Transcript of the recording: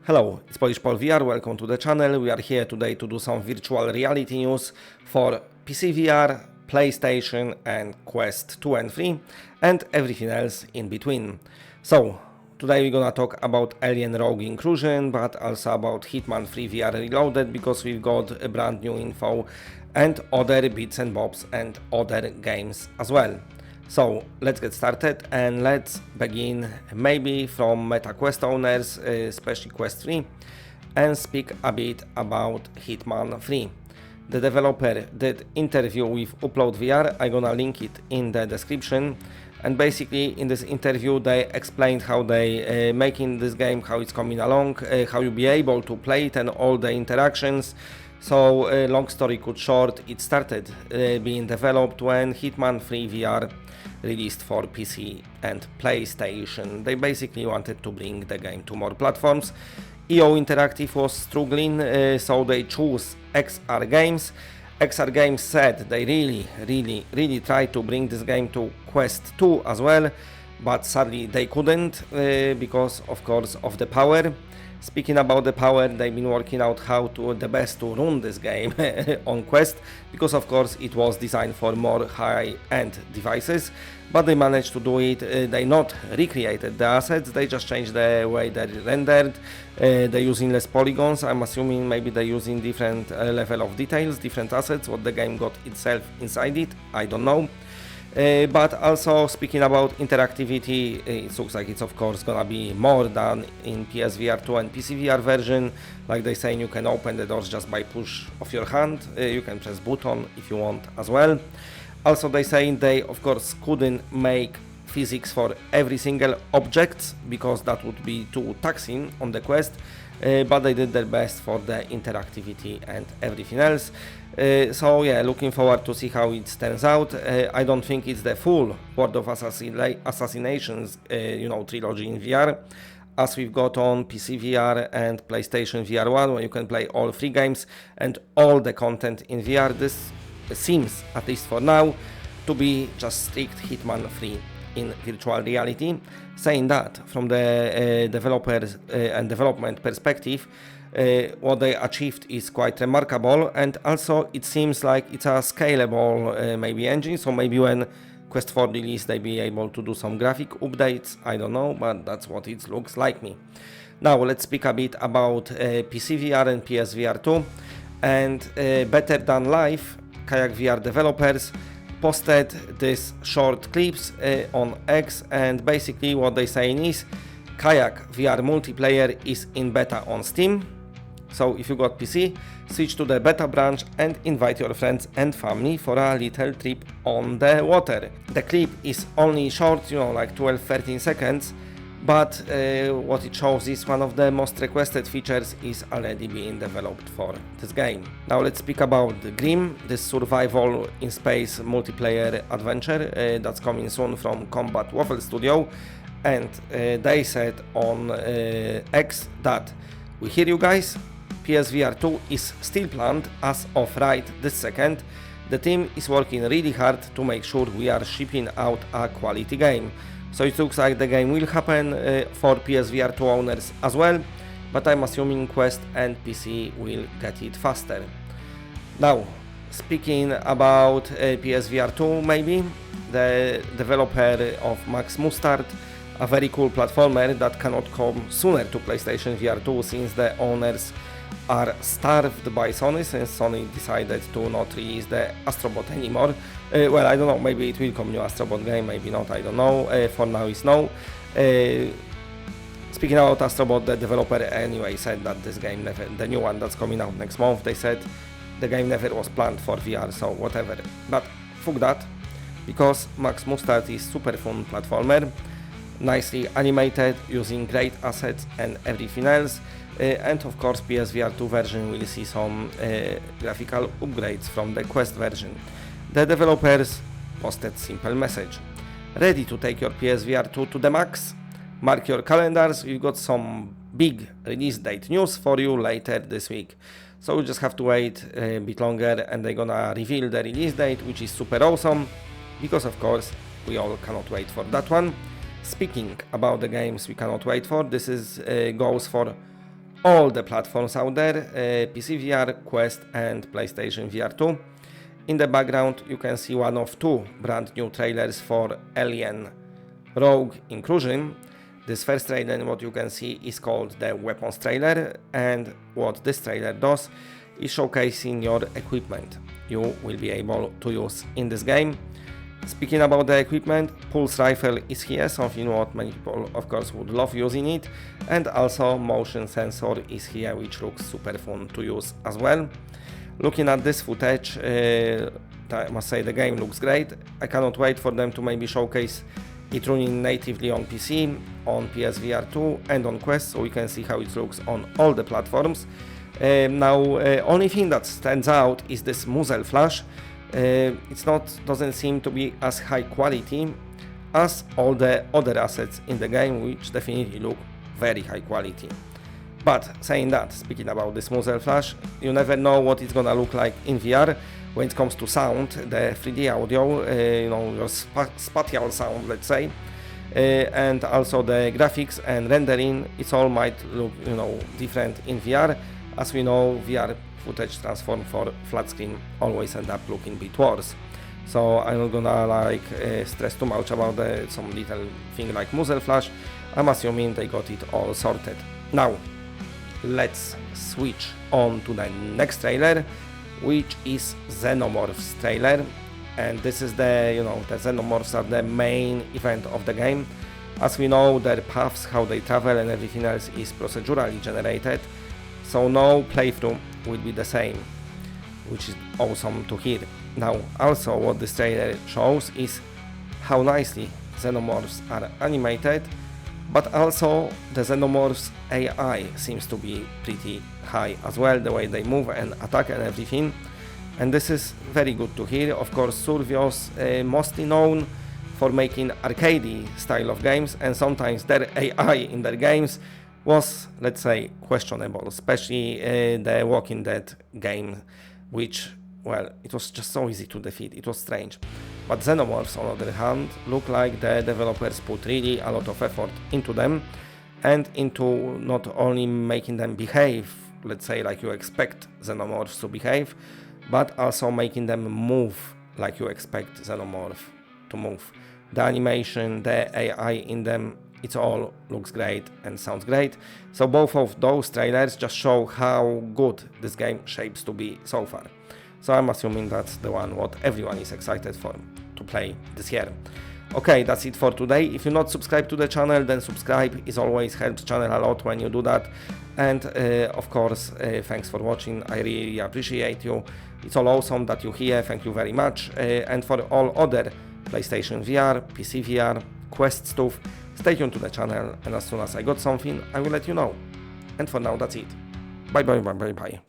Hello, it's Polish Paul VR, welcome to the channel. We are here today to do some virtual reality news for PCVR, PlayStation and Quest 2 and 3 and everything else in between. So, today we're gonna talk about Alien Rogue Incursion, but also about Hitman 3 VR Reloaded, because we've got a brand new info and other bits and bobs and other games as well. So let's get started and let's begin maybe from MetaQuest owners, especially Quest 3, and speak a bit about Hitman 3. The developer did interview with Upload VR, I'm gonna link it in the description, and basically in this interview they explained how they making this game, how it's coming along, how you'll be able to play it and all the interactions. So long story cut short, it started being developed when Hitman 3 VR released for PC and PlayStation. They basically wanted to bring the game to more platforms. EO Interactive was struggling, so they chose XR Games. XR Games said they really tried to bring this game to Quest 2 as well, but sadly they couldn't because of course of the power. Speaking about the power, they've been working out how to the best to run this game on Quest, because of course it was designed for more high-end devices, but they managed to do it. They not recreated the assets, they just changed the way they're rendered. They're using less polygons. I'm assuming maybe they're using different level of details, different assets, what the game got itself inside it, I don't know. But also speaking about interactivity, it looks like it's of course gonna be more than in PSVR2 and PCVR version. Like they say, you can open the doors just by push of your hand, you can press button if you want as well. Also they say they of course couldn't make physics for every single object, because that would be too taxing on the Quest, but they did their best for the interactivity and everything else. So yeah, looking forward to see how it turns out. I don't think it's the full World of Assassinations trilogy in VR, as we've got on PC VR and PlayStation VR 1, where you can play all 3 games and all the content in VR. This seems, at least for now, to be just strict Hitman 3 in virtual reality. Saying that, from the developers and development perspective, what they achieved is quite remarkable, and also it seems like it's a scalable maybe engine, so maybe when Quest 4 release they be able to do some graphic updates, I don't know, but that's what it looks like me. Now let's speak a bit about PCVR and PSVR2, and Better Than Life, Kayak VR developers, posted these short clips on X, and basically what they saying is Kayak VR multiplayer is in beta on Steam. So if you got PC, switch to the beta branch and invite your friends and family for a little trip on the water. The clip is only short, like 12-13 seconds, but what it shows is one of the most requested features is already being developed for this game. Now let's speak about the Grim, this survival in space multiplayer adventure that's coming soon from Combat Waffle Studio, and they said on X that we hear you guys, PSVR 2 is still planned as of right this second. The team is working really hard to make sure we are shipping out a quality game. So it looks like the game will happen for PSVR 2 owners as well, but I'm assuming Quest and PC will get it faster. Now, speaking about PSVR 2 maybe, the developer of Max Mustard, a very cool platformer that cannot come sooner to PlayStation VR 2 since the owners are starved by Sony, since Sony decided to not release the Astrobot anymore. Well, I don't know, maybe it will come new Astrobot game, maybe not, I don't know. For now it's no. Speaking about Astrobot, the developer anyway said that this game never, the new one that's coming out next month, they said the game never was planned for VR, so whatever. But fuck that, because Max Mustard is super fun platformer, nicely animated, using great assets and everything else. And of course PSVR 2 version will see some graphical upgrades from the Quest version. The developers posted simple message: ready to take your PSVR 2 to the max? Mark your calendars, we've got some big release date news for you later this week. So we just have to wait a bit longer and they're gonna reveal the release date, which is super awesome, because of course we all cannot wait for that one. Speaking about the games we cannot wait for, this is goes for all the platforms out there, PCVR, Quest and PlayStation VR2. In the background you can see one of two brand new trailers for Alien Rogue Incursion. This first trailer, what you can see, is called the weapons trailer, and what this trailer does is showcasing your equipment you will be able to use in this game. Speaking about the equipment, pulse rifle is here, something what many people of course would love using it, and also motion sensor is here, which looks super fun to use as well. Looking at this footage, I must say the game looks great. I cannot wait for them to maybe showcase it running natively on PC, on PSVR2 and on Quest, so we can see how it looks on all the platforms. Only thing that stands out is this muzzle flash. Doesn't seem to be as high quality as all the other assets in the game, which definitely look very high quality. But saying that, speaking about this muzzle flash, you never know what it's gonna look like in VR when it comes to sound, the 3D audio, your spatial sound, let's say, and also the graphics and rendering. It all might look, different in VR. As we know, VR footage transform for flat screen always end up looking a bit worse. So I'm not gonna stress too much about some little thing like muzzle flash. I'm assuming they got it all sorted. Now, let's switch on to the next trailer, which is Xenomorphs trailer, and this is the Xenomorphs are the main event of the game. As we know, their paths, how they travel and everything else is procedurally generated, so no playthrough will be the same, which is awesome to hear. Now, also what this trailer shows is how nicely Xenomorphs are animated, but also the Xenomorphs AI seems to be pretty high as well, the way they move and attack and everything, and this is very good to hear. Of course, Survios mostly known for making arcade style of games, and sometimes their AI in their games was, let's say, questionable, especially the Walking Dead game, which, well, it was just so easy to defeat, it was strange. But Xenomorphs, on the other hand, look like the developers put really a lot of effort into them, and into not only making them behave, let's say, like you expect Xenomorphs to behave, but also making them move like you expect Xenomorph to move. The animation, the AI in them, it all looks great and sounds great. So both of those trailers just show how good this game shapes to be so far. So I'm assuming that's the one what everyone is excited for to play this year. Okay, that's it for today. If you're not subscribed to the channel, then subscribe. It always helps the channel a lot when you do that. And of course, thanks for watching. I really appreciate you. It's all awesome that you're here. Thank you very much. And for all other PlayStation VR, PC VR, Quest stuff, stay tuned to the channel, and as soon as I got something, I will let you know. And for now, that's it. Bye bye bye bye bye.